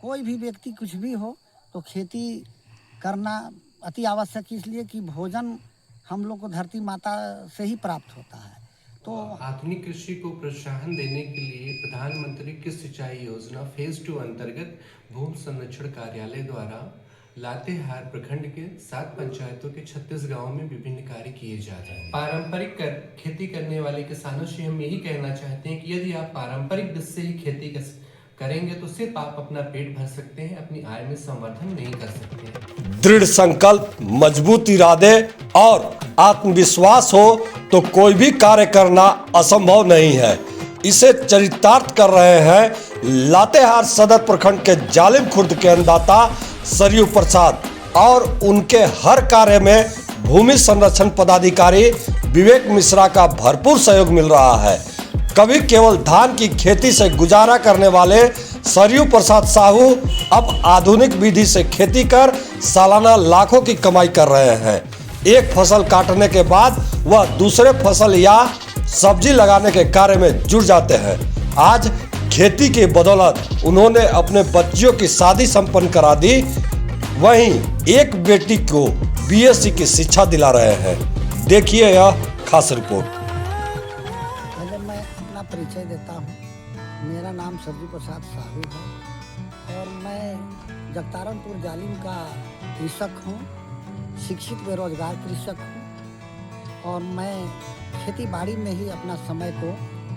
कोई भी व्यक्ति कुछ भी हो तो खेती करना अति आवश्यक, इसलिए कि भोजन हम लोग को धरती माता से ही प्राप्त होता है। तो आधुनिक कृषि को प्रोत्साहन देने के लिए प्रधानमंत्री कृषि सिंचाई योजना फेज 2 अंतर्गत भूमि संरक्षण कार्यालय द्वारा लातेहार प्रखंड के 7 पंचायतों के 36 गांवों में विभिन्न कार्य किए जा रहे हैं। पारंपरिक खेती करने वाले किसानों से हम यही कहना चाहते हैं कि यदि आप पारंपरिक विधि से ही खेती करेंगे तो सिर्फ आप अपना पेट भर सकते हैं, अपनी आय में संवर्धन नहीं कर सकते हैं। दृढ़ संकल्प, मजबूत इरादे और आत्मविश्वास हो तो कोई भी कार्य करना असंभव नहीं है। इसे चरितार्थ कर रहे हैं लातेहार सदर प्रखंड के जालिम खुर्द के अन्नदाता सरयू प्रसाद और उनके हर कार्य में भूमि संरक्षण पदाधिकारी विवेक मिश्रा का भरपूर सहयोग मिल रहा है। कभी केवल धान की खेती से गुजारा करने वाले सरयू प्रसाद साहू अब आधुनिक विधि से खेती कर सालाना लाखों की कमाई कर रहे हैं। एक फसल काटने के बाद वह दूसरे फसल या सब्जी लगाने के कार्य में जुट जाते हैं। आज खेती की बदौलत उन्होंने अपने बच्चियों की शादी संपन्न करा दी, वहीं एक बेटी को बीएससी की शिक्षा दिला रहे हैं। देखिए यह खास रिपोर्ट। परिचय देता हूँ। मेरा नाम सरयू प्रसाद साहू है और मैं जगतारनपुर जालिम का कृषक हूँ, शिक्षित बेरोजगार कृषक हूँ और मैं खेती बाड़ी में ही अपना समय को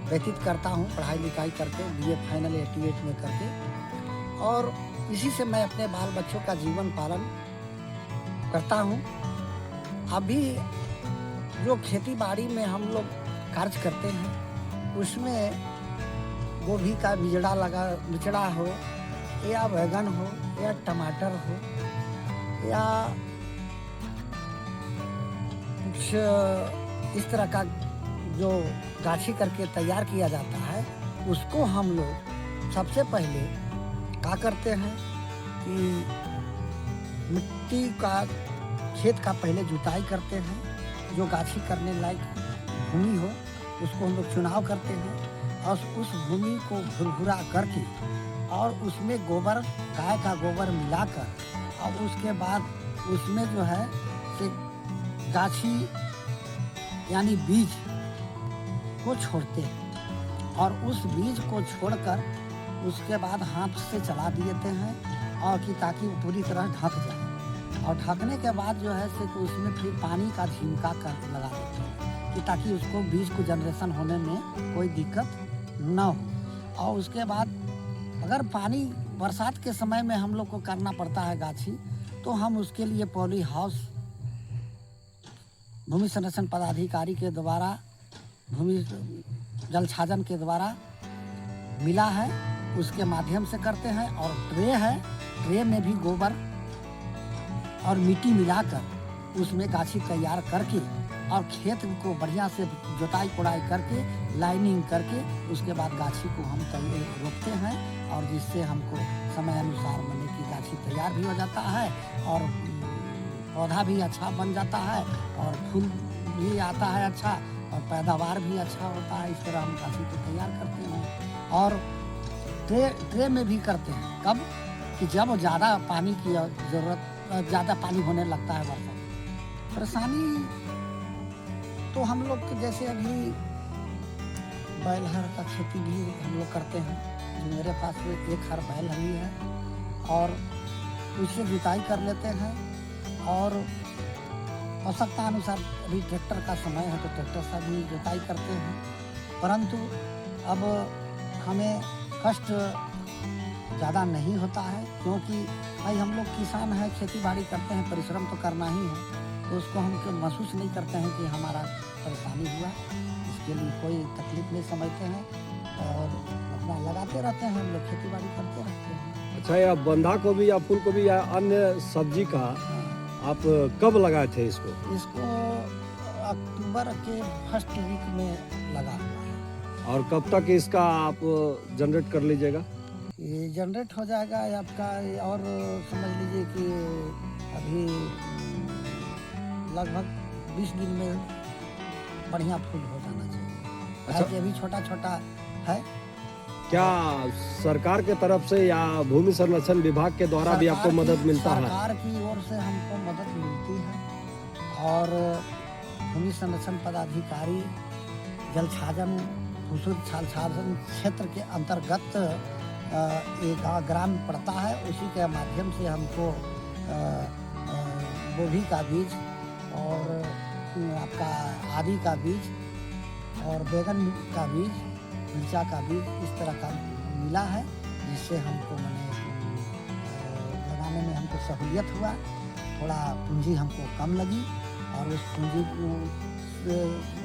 व्यतीत करता हूँ, पढ़ाई लिखाई करके बीए फाइनल 88 में करके, और इसी से मैं अपने बाल बच्चों का जीवन पालन करता हूँ। अभी जो खेती बाड़ी में हम लोग कार्य करते हैं उसमें गोभी का बिचड़ा हो या बैगन हो या टमाटर हो या कुछ इस तरह का जो गाछी करके तैयार किया जाता है, उसको हम लोग सबसे पहले क्या करते हैं कि मिट्टी का खेत का पहले जुताई करते हैं। जो गाछी करने लायक भूमि हो उसको हम लोग चुनाव करते हैं और उस भूमि को भुरभुरा करके और उसमें गोबर, गाय का गोबर मिलाकर और उसके बाद उसमें जो है से गाछी यानी बीज को छोड़ते हैं और उस बीज को छोड़कर उसके बाद हाथ से चला देते हैं और कि ताकि वो पूरी तरह ढक जाए, और ढकने के बाद जो है से उसमें फिर पानी का झिमका कर लगा देते हैं कि ताकि उसको बीज को जनरेशन होने में कोई दिक्कत न हो। और उसके बाद अगर पानी बरसात के समय में हम लोग को करना पड़ता है गाछी, तो हम उसके लिए पॉली हाउस भूमि संरक्षण पदाधिकारी के द्वारा भूमि जल छाजन के द्वारा मिला है, उसके माध्यम से करते हैं। और ट्रे है, ट्रे में भी गोबर और मिट्टी मिलाकर उसमें गाछी तैयार करके और खेत को बढ़िया से जुताई कोड़ाई करके लाइनिंग करके उसके बाद गाछी को हम रोपते हैं, और जिससे हमको समय अनुसार मने की गाछी तैयार भी हो जाता है और पौधा भी अच्छा बन जाता है और फूल भी आता है अच्छा और पैदावार भी अच्छा होता है। इस तरह हम गाछी को तैयार करते हैं और ट्रे में भी करते हैं। कब कि जब ज़्यादा पानी की ज़रूरत, ज़्यादा पानी होने लगता है बरसात। परेशानी तो हम लोग जैसे अभी बैलहर का खेती भी हम लोग करते हैं। जो मेरे पास में एक हर बैल ही है और उससे जुताई कर लेते हैं, और आवश्यकता अनुसार अभी ट्रैक्टर का समय है तो ट्रैक्टर से भी जुताई करते हैं। परंतु अब हमें कष्ट ज़्यादा नहीं होता है, क्योंकि भाई हम लोग किसान हैं, खेती बाड़ी करते हैं, परिश्रम तो करना ही है, तो उसको हम महसूस नहीं करते हैं कि हमारा परेशानी हुआ। इसके लिए कोई तकलीफ नहीं समझते हैं और अपना लगाते रहते हैं, हम लोग खेती बाड़ी करते रहते हैं। अच्छा, या बंधा गोभी या फूल गोभी या अन्य सब्जी का आप कब लगाए थे इसको? इसको अक्टूबर के फर्स्ट वीक में लगा हुआ है। और कब तक इसका आप जनरेट कर लीजिएगा? ये जनरेट हो जाएगा आपका, और समझ लीजिए कि अभी लगभग 20 दिन में बढ़िया फूल हो जाना चाहिए। अच्छा, अभी छोटा छोटा है क्या सरकार के तरफ से या भूमि संरक्षण विभाग के द्वारा भी आपको मदद मिलता है? सरकार की ओर से हमको मदद मिलती है और भूमि संरक्षण पदाधिकारी जल छाजन भूसुर छाल छाजन क्षेत्र के अंतर्गत एक ग्राम पड़ता है, उसी के माध्यम से हमको गोभी का बीज और आपका आदि का बीज और बैगन का बीज, मिर्चा का बीज इस तरह का मिला है, जिससे हमको लगाने में हमको सहूलियत हुआ। थोड़ा पूंजी हमको कम लगी और उस पूंजी को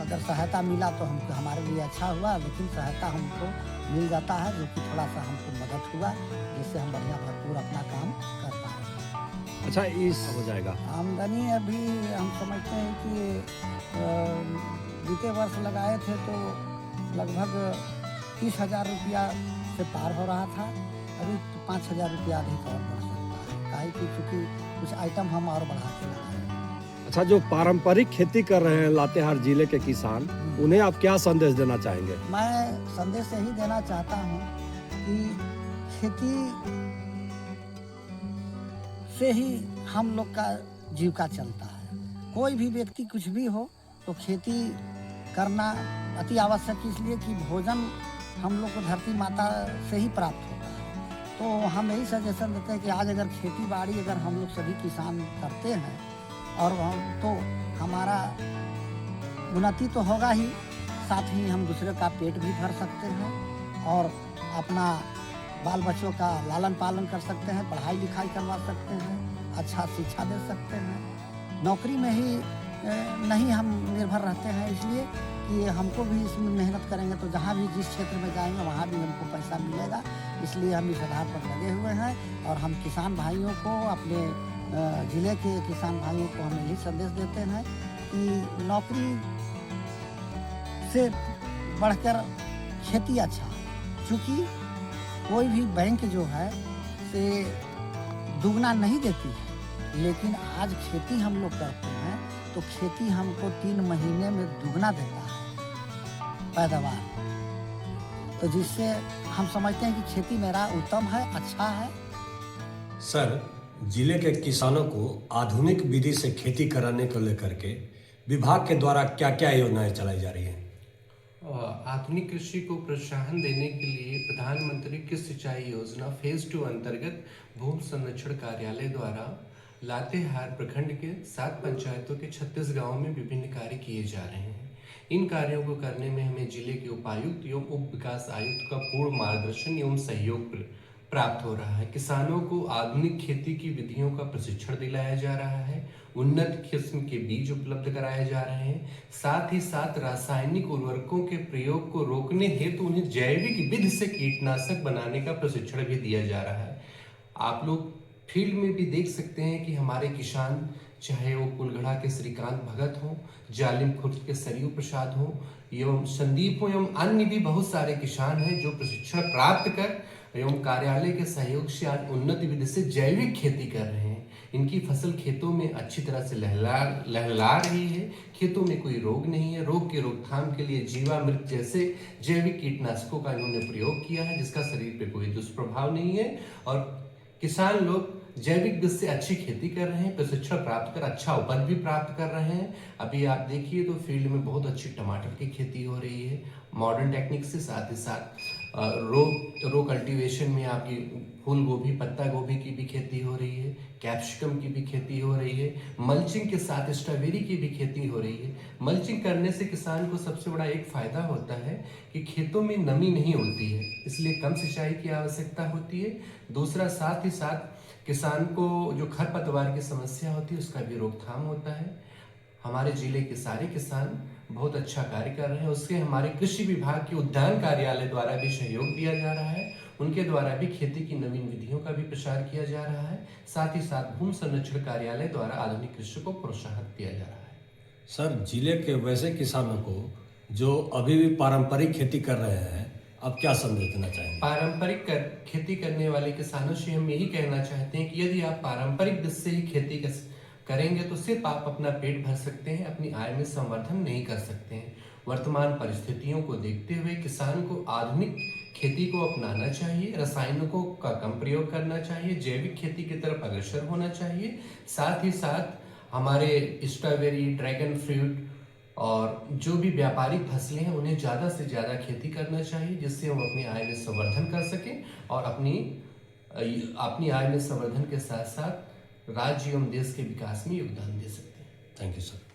अगर सहायता मिला तो हमको हमारे लिए अच्छा हुआ, लेकिन सहायता हमको मिल जाता है जो कि थोड़ा सा हमको मदद हुआ, जिससे हम बढ़िया भरपूर अपना काम कर पा रहे हैं। अच्छा, इस हो जाएगा आमदनी अभी हम समझते हैं कि बीते वर्ष लगाए थे तो लगभग 30,000 रुपया से पार हो रहा था। अभी 5,000 रुपया अधिक और बढ़ सकता है, काहे कि चूँकि कुछ आइटम हम और बढ़ा के लगाए हैं। अच्छा, जो पारंपरिक खेती कर रहे हैं लातेहार जिले के किसान, उन्हें आप क्या संदेश देना चाहेंगे? मैं संदेश यही देना चाहता हूँ कि खेती से ही हम लोग का जीविका चलता है। कोई भी व्यक्ति कुछ भी हो तो खेती करना अति आवश्यक, इसलिए कि भोजन हम लोग को धरती माता से ही प्राप्त होता है। तो हम यही सजेशन देते हैं कि आज अगर खेती बाड़ी अगर हम लोग सभी किसान करते हैं और तो हमारा उन्नति तो होगा ही, साथ ही हम दूसरे का पेट भी भर सकते हैं और अपना बाल बच्चों का लालन पालन कर सकते हैं, पढ़ाई लिखाई करवा सकते हैं, अच्छा शिक्षा दे सकते हैं। नौकरी में ही नहीं हम निर्भर रहते हैं, इसलिए कि हमको भी इसमें मेहनत करेंगे तो जहाँ भी जिस क्षेत्र में जाएंगे वहाँ भी हमको पैसा मिलेगा। इसलिए हम इस आधार पर लगे हुए हैं और हम किसान भाइयों को, अपने ज़िले के किसान भाइयों को हम यही संदेश देते हैं कि नौकरी से बढ़कर खेती अच्छा है, क्योंकि कोई भी बैंक जो है से दुगना नहीं देती है, लेकिन आज खेती हम लोग करते हैं तो खेती हमको 3 महीने में दुगना देता है पैदावार, तो जिससे हम समझते हैं कि खेती मेरा उत्तम है, अच्छा है। सर, जिले के किसानों को आधुनिक विधि से खेती कराने को लेकर के विभाग के द्वारा क्या क्या योजनाएं चलाई जा रही हैं? आधुनिक कृषि को प्रोत्साहन देने के लिए प्रधानमंत्री कृषि सिंचाई योजना फेज 2 अंतर्गत भूमि संरक्षण कार्यालय द्वारा लातेहार प्रखंड के 7 पंचायतों के 36 गांवों में विभिन्न कार्य किए जा रहे हैं। इन कार्यों को करने में हमें जिले के उपायुक्त एवं उप विकास आयुक्त का पूर्ण मार्गदर्शन एवं सहयोग प्राप्त हो रहा है। किसानों को आधुनिक खेती की विधियों का प्रशिक्षण दिलाया जा रहा है, उन्नत किस्म के बीज उपलब्ध कराए जा रहे हैं, साथ ही साथ रासायनिक उर्वरकों के प्रयोग को रोकने हेतु उन्हें जैविक विधि से कीटनाशक बनाने का प्रशिक्षण भी दिया जा रहा है। आप लोग फील्ड में भी देख सकते हैं कि हमारे किसान, चाहे वो कुलगढ़ा के श्रीकांत भगत हों, जालिम खुर्द के सरयू प्रसाद हों एवं संदीप हों एवं अन्य भी बहुत सारे किसान हैं जो प्रशिक्षण प्राप्त कर एवं कार्यालय के सहयोग से आज उन्नत विधि से जैविक खेती कर रहे हैं। इनकी फसल खेतों में अच्छी तरह से लहला रही है, खेतों में कोई रोग नहीं है। रोग के रोकथाम के लिए जीवामृत जैसे जैविक कीटनाशकों का इन्होंने प्रयोग किया है, जिसका शरीर पे कोई दुष्प्रभाव नहीं है और किसान लोग जैविक विधि से अच्छी खेती कर रहे हैं, प्रशिक्षण प्राप्त कर अच्छा उपज भी प्राप्त कर रहे हैं। अभी आप देखिए तो फील्ड में बहुत अच्छी टमाटर की खेती हो रही है मॉडर्न टेक्निक से, साथ ही साथ रो कल्टीवेशन में आपकी फूल गोभी, पत्ता गोभी की भी खेती हो रही है, कैप्सिकम की भी खेती हो रही है, मल्चिंग के साथ स्ट्रॉबेरी की भी खेती हो रही है। मल्चिंग करने से किसान को सबसे बड़ा एक फायदा होता है कि खेतों में नमी नहीं होती है, इसलिए कम सिंचाई की आवश्यकता होती है। दूसरा, साथ ही साथ किसान को जो खरपतवार की समस्या होती है उसका भी रोकथाम होता है। हमारे जिले के सारे किसान बहुत अच्छा कार्य कर रहे हैं, उसके हमारे कृषि विभाग के उद्यान कार्यालय द्वारा भी सहयोग दिया जा रहा है, उनके द्वारा भी खेती की नवीन विधियों का भी प्रचार किया जा रहा है। साथ ही साथ भूमि संरक्षण कार्यालय द्वारा आधुनिक कृषि को प्रोत्साहन दिया जा रहा है। सर, जिले के वैसे किसानों को जो अभी भी पारंपरिक खेती कर रहे हैं, आप क्या संदेश देना चाहेंगे? पारंपरिक खेती करने वाले किसानों से हम यही कहना चाहते हैं कि यदि आप पारंपरिक विधि से ही खेती करेंगे तो सिर्फ आप अपना पेट भर सकते हैं, अपनी आय में संवर्धन नहीं कर सकते हैं। वर्तमान परिस्थितियों को देखते हुए किसान को आधुनिक खेती को अपनाना चाहिए, रसायनों का कम प्रयोग करना चाहिए, जैविक खेती की तरफ अग्रसर होना चाहिए। साथ ही साथ हमारे स्ट्रॉबेरी, ड्रैगन फ्रूट और जो भी व्यापारिक फसलें हैं उन्हें ज़्यादा से ज़्यादा खेती करना चाहिए, जिससे हम अपनी आय में संवर्धन कर सकें और अपनी आय में संवर्धन के साथ साथ राज्य एवं देश के विकास में योगदान दे सकते हैं। Thank you sir.